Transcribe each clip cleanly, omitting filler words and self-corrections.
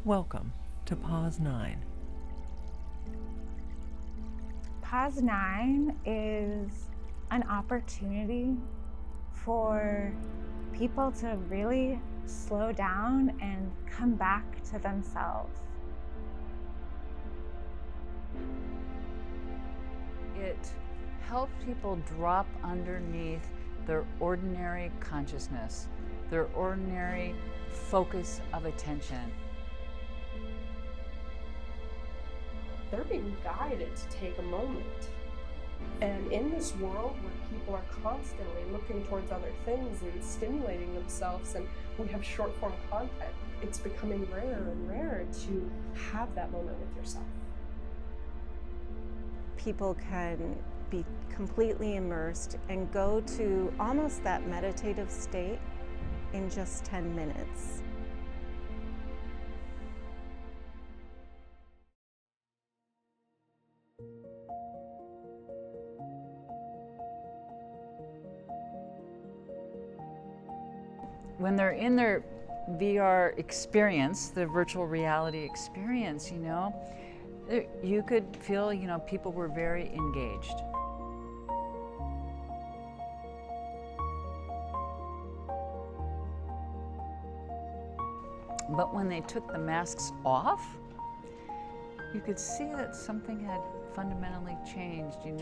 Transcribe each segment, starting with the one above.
Welcome to Pause 9. Pause 9 is an opportunity for people to really slow down and come back to themselves. It helps people drop underneath their ordinary consciousness, their ordinary focus of attention. They're being guided to take a moment. And in this world where people are constantly looking towards other things and stimulating themselves, and we have short form content, it's becoming rarer and rarer to have that moment with yourself. People can be completely immersed and go to almost that meditative state in just 10 minutes. When they're in their VR experience, the virtual reality experience, you could feel, people were very engaged. But when they took the masks off, you could see that something had fundamentally changed, and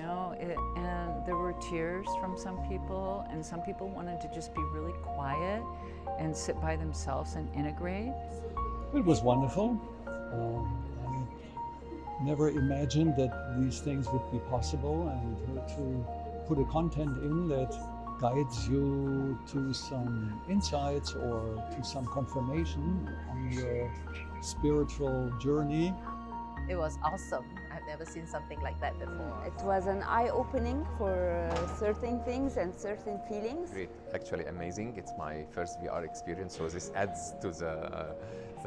there were tears from some people, and some people wanted to just be really quiet and sit by themselves and integrate. It was wonderful. I never imagined that these things would be possible, and to put a content in that guides you to some insights or to some confirmation on your spiritual journey. It was awesome. I've never seen something like that before. It was an eye-opening for certain things and certain feelings. Great, actually amazing. It's my first VR experience, so this adds to the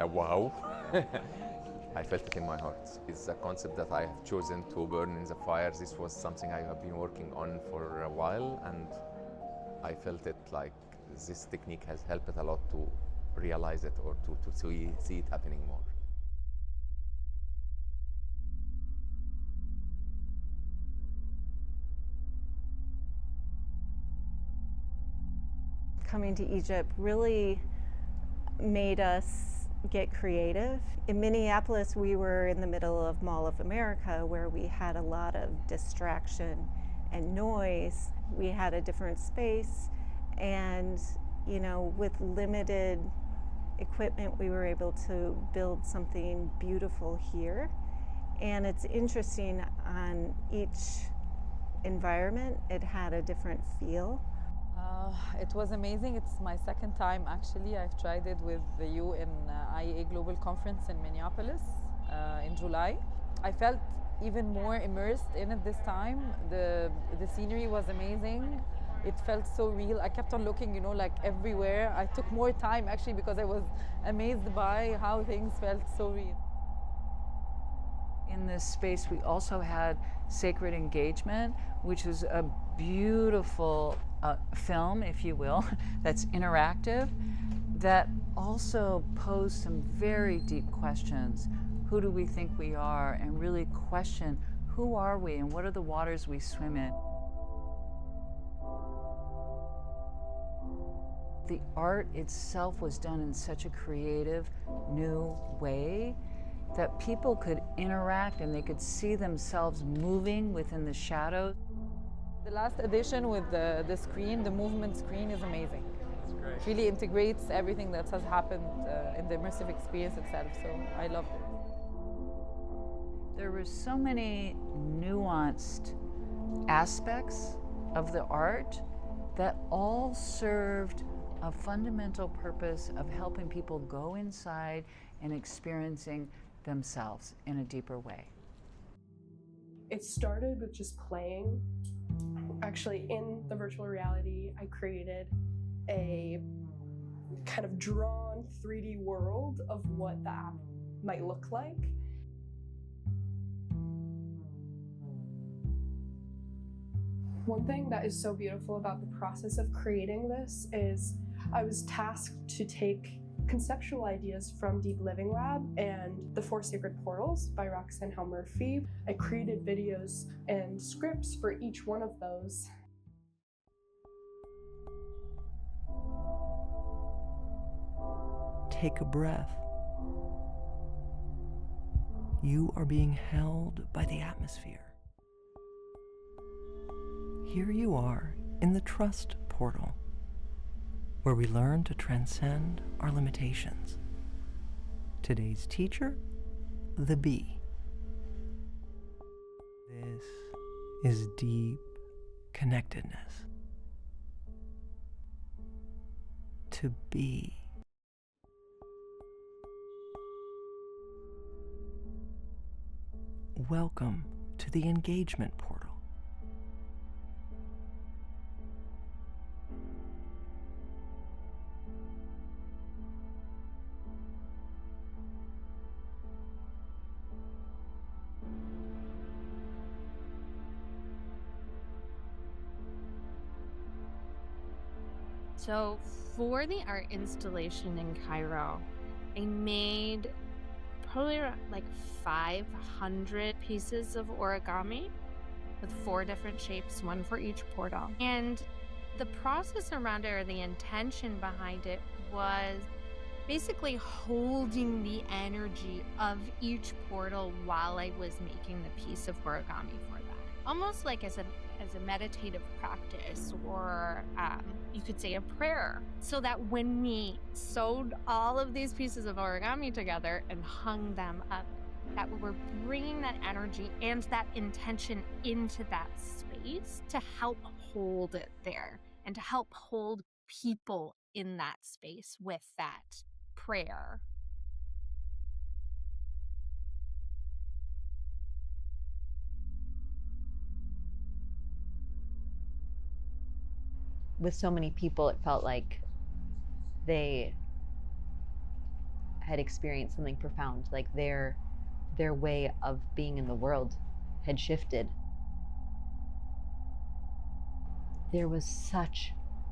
wow. I felt it in my heart. It's a concept that I have chosen to burn in the fire. This was something I have been working on for a while, and I felt it like this technique has helped a lot to realize it or to see it happening more. Coming to Egypt really made us get creative. In Minneapolis, we were in the middle of Mall of America, where we had a lot of distraction and noise. We had a different space, and with limited equipment, we were able to build something beautiful here. And it's interesting, on each environment, it had a different feel. It was amazing. It's my second time actually. I've tried it with you in IEA Global Conference in Minneapolis in July. I felt even more immersed in it this time. The scenery was amazing. It felt so real. I kept on looking, like everywhere. I took more time actually because I was amazed by how things felt so real. In this space, we also had Sacred Engagement, which is a beautiful film, if you will, that's interactive, that also posed some very deep questions. Who do we think we are? And really question, who are we and what are the waters we swim in? The art itself was done in such a creative, new way that people could interact and they could see themselves moving within the shadows. The last edition with the screen, the movement screen, is amazing. That's great. It really integrates everything that has happened in the immersive experience itself, so I loved it. There were so many nuanced aspects of the art that all served a fundamental purpose of helping people go inside and experiencing themselves in a deeper way. It started with just playing. Actually, in the virtual reality, I created a kind of drawn 3D world of what the app might look like. One thing that is so beautiful about the process of creating this is I was tasked to take conceptual ideas from Deep Living Lab and The Four Sacred Portals by Roxanne Murphy. I created videos and scripts for each one of those. Take a breath. You are being held by the atmosphere. Here you are in the trust portal, where we learn to transcend our limitations. Today's teacher, the bee. This is deep connectedness. To be. Welcome to the engagement portal. So for the art installation in Cairo, I made probably like 500 pieces of origami with 4 different shapes, one for each portal. And the process around it, or the intention behind it, was basically holding the energy of each portal while I was making the piece of origami for that. Almost like as a meditative practice, or you could say a prayer, so that when we sewed all of these pieces of origami together and hung them up, that we were bringing that energy and that intention into that space to help hold it there and to help hold people in that space with that prayer. With so many people, it felt like they had experienced something profound, like their way of being in the world had shifted. There was such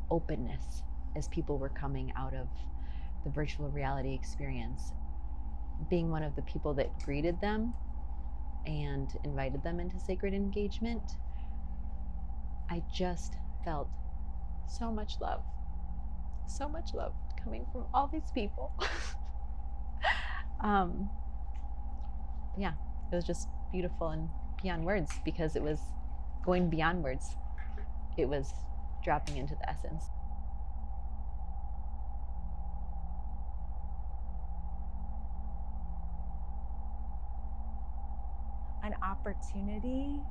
openness as people were coming out of the virtual reality experience. Being one of the people that greeted them and invited them into sacred engagement, I just felt so much love coming from all these people. Yeah, it was just beautiful and beyond words, because it was going beyond words. It was dropping into the essence. An opportunity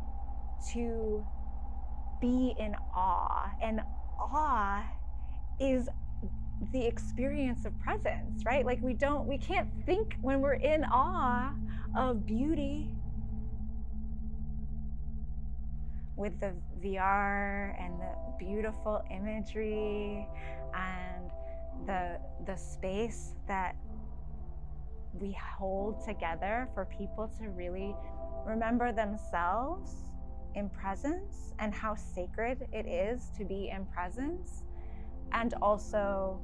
to be in awe, and awe is the experience of presence, right? Like we can't think when we're in awe of beauty. With the VR and the beautiful imagery and the space that we hold together for people to really remember themselves in presence, and how sacred it is to be in presence, and also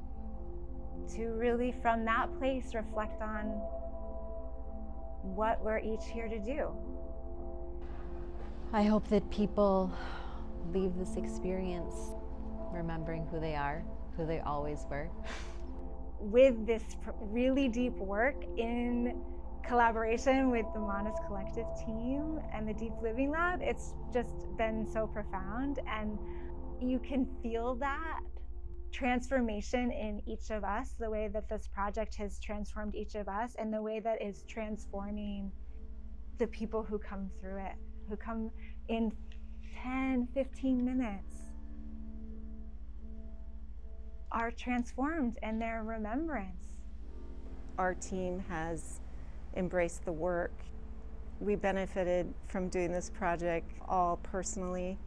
to really from that place reflect on what we're each here to do. I hope that people leave this experience remembering who they are, who they always were. With this really deep work in collaboration with the Manas Collective team and the Deep Living Lab, it's just been so profound, and you can feel that transformation in each of us, the way that this project has transformed each of us, and the way that is transforming the people who come through it, who come in 10, 15 minutes, are transformed in their remembrance. Our team has embraced the work. We benefited from doing this project all personally,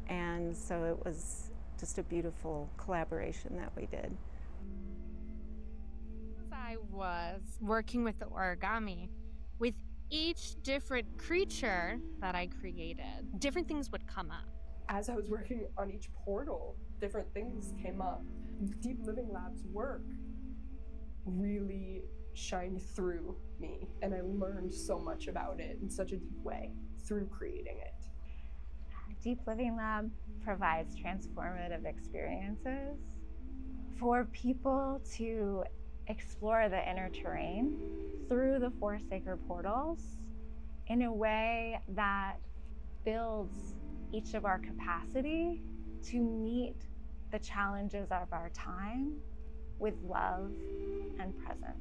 and so it was just a beautiful collaboration that we did. As I was working with the origami, with each different creature that I created, different things would come up. As I was working on each portal, different things came up. Deep Living Lab's work really shined through me, and I learned so much about it in such a deep way through creating it. Deep Living Lab provides transformative experiences for people to explore the inner terrain through the 4 sacred portals in a way that builds each of our capacity to meet the challenges of our time with love and presence.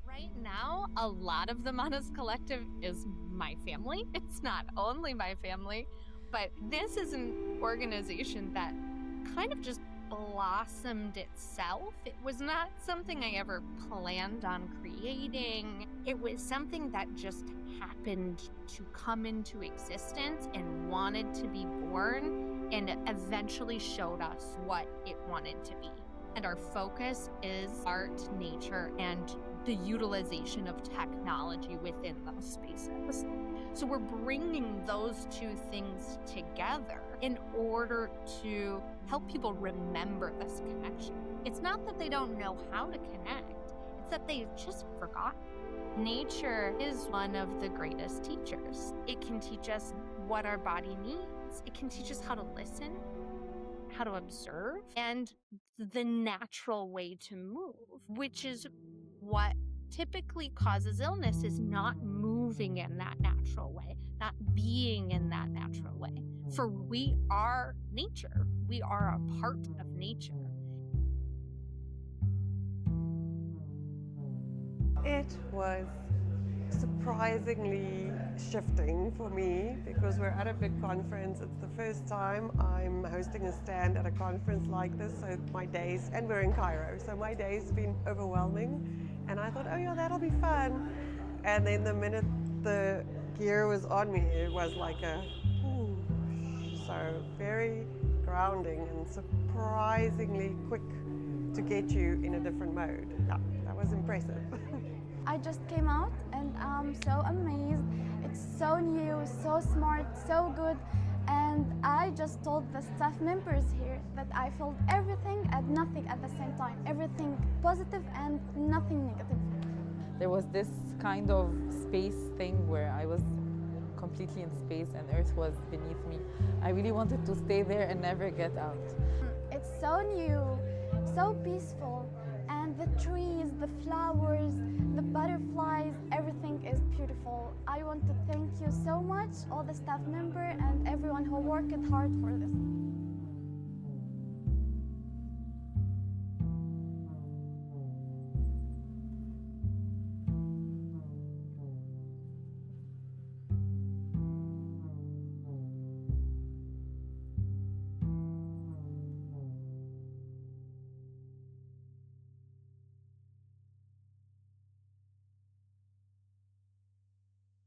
Right now, a lot of the Manas Collective is my family. It's not only my family, but this is an organization that kind of just blossomed itself. It was not something I ever planned on creating. It was something that just happened to come into existence and wanted to be born, and eventually showed us what it wanted to be. And our focus is art, nature, and the utilization of technology within those spaces. So we're bringing those 2 things together in order to help people remember this connection. It's not that they don't know how to connect, it's that they've just forgotten. Nature is one of the greatest teachers. It can teach us what our body needs. It can teach us how to listen, how to observe, and the natural way to move, which is what typically causes illness, is not moving in that natural way, not being in that natural way. For we are nature. We are a part of nature. It was surprisingly shifting for me because we're at a big conference. It's the first time I'm hosting a stand at a conference like this, so my days, and we're in Cairo, so my day's been overwhelming. And I thought, oh yeah, that'll be fun. And then the minute the gear was on me, it was like a whoosh. So very grounding and surprisingly quick to get you in a different mode. Yeah, that was impressive. I just came out and I'm so amazed. It's so new, so smart, so good. And I just told the staff members here that I felt everything and nothing at the same time. Everything positive and nothing negative. There was this kind of space thing where I was completely in space and Earth was beneath me. I really wanted to stay there and never get out. It's so new, so peaceful. And the trees, the flowers, the butterflies, everything is beautiful. I want to thank you so much, all the staff members and everyone who worked hard for this.